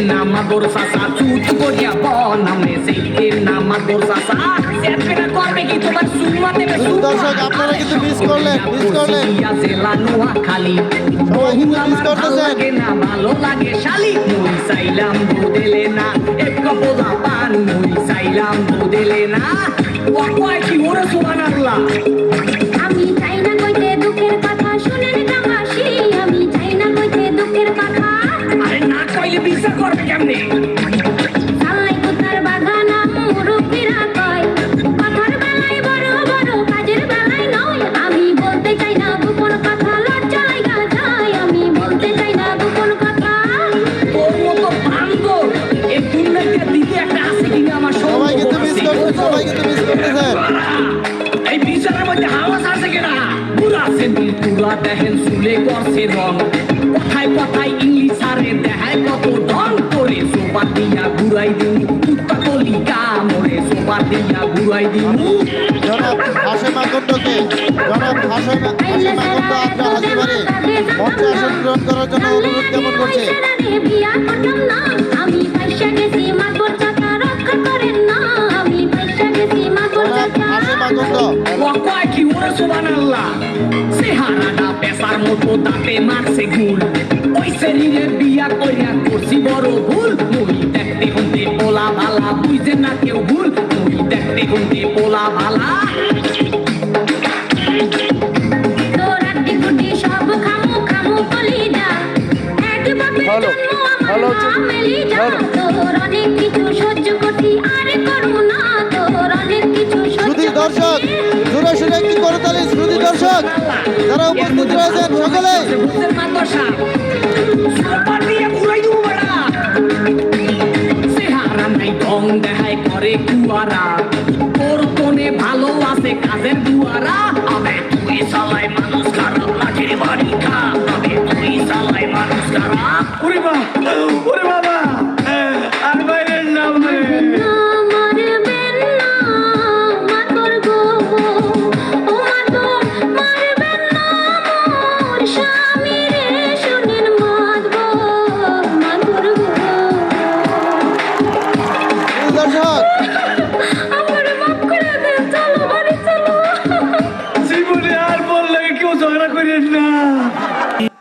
নামাদোর চাচা চুট করিয়া বনামে সেইকে নামাদোর চাচা সেটা করবে কি তোমার সুমা দেবে দর্শক আপনারা কিন্তু মিস করলেন জেলা নোয়াখালী সবাই কিন্তু মিস করতেছেন না ভালো লাগে শালি মুই চাইলাম বদলে না এক পোলা পান মুই চাইলাম বদলে না ও কয় কি ওরে সুবহানাল্লাহ আমি চাই না কইতে দুঃখের কথা শুনেন জামাসি আমি চাই না কইতে দুঃখের কথা আরে না কইলে বিচার করবে কেমনে সালাই কুতার বাগানা মুরব্বিরা কয় কথার বেলায় বড় বড় কাজের বেলায় নয় আমি বলতে চাই না গোপন কথা লজ্জা লাগা যায় আমি বলতে চাই না গোপন কথা তোর মতো বান্দর এই দুনিয়াতে দিতে একটা আছে কিনা আমার সবাই কিন্তু মিস করতেছেন এই বিচারের মধ্যে হাওয়া আছে কিনা পুরা সেন্টি তুলা দেখেন সুলে করছে রং কথায় কথায় ইংলিশ আরে দেখায় কত ঢং করে সোপা দিয়া ঘুরাই দিন কুত্তা কলি কামড়ে সোপা দিয়া ঘুরাই দিন জনাব হাশেম আকন্দকে আপনার হাসিবারে মঞ্চে আসন গ্রহণ করার জন্য অনুরোধ জ্ঞাপন করছে বিয়া করলাম না আমি পয়সা গেছি মাতবর চাচা রক্ষা করেন না আমি পয়সা গেছি মাতবর চাচা হাশেম আকন্দ ও কয় কি ওরে সুবহানাল্লাহ চেহারাটা পেশার মতো দাঁতে মারছে গুল ওই শরীরে বিয়া কইরা করছি বড় ভুল মুই দেখতে হতে পোলা ভালা বুঝে না কেউ ভুল মুই দেখতে হতে পোলা ভালা তোর আড্ডি গুড্ডি সব খামু খামু বলি যা এক বাপের জন্ম আমার মেলি যা তোর অনেক কিছু সহ্য করছি আরে করবো না তোর অনেক কিছু শ্রুতি দর্শক জোরে শুনে একটি করতালি শ্রুতি দর্শক যারা উপস্থিত রয়েছেন সকলে বুঝছেন মাদ্রাসা সুপার দিয়ে ঘুরাই দেবো বেড়া চেহারা নাই ঢং দেখায় করে কুয়ারা তোর কোনে ভালো আছে কাজের দুয়ারা আবে তুই চালাই মানুষ খারাপ লাঠির বাড়ি খা আবে তুই চালাই মানুষ খারাপ ওরে বাবা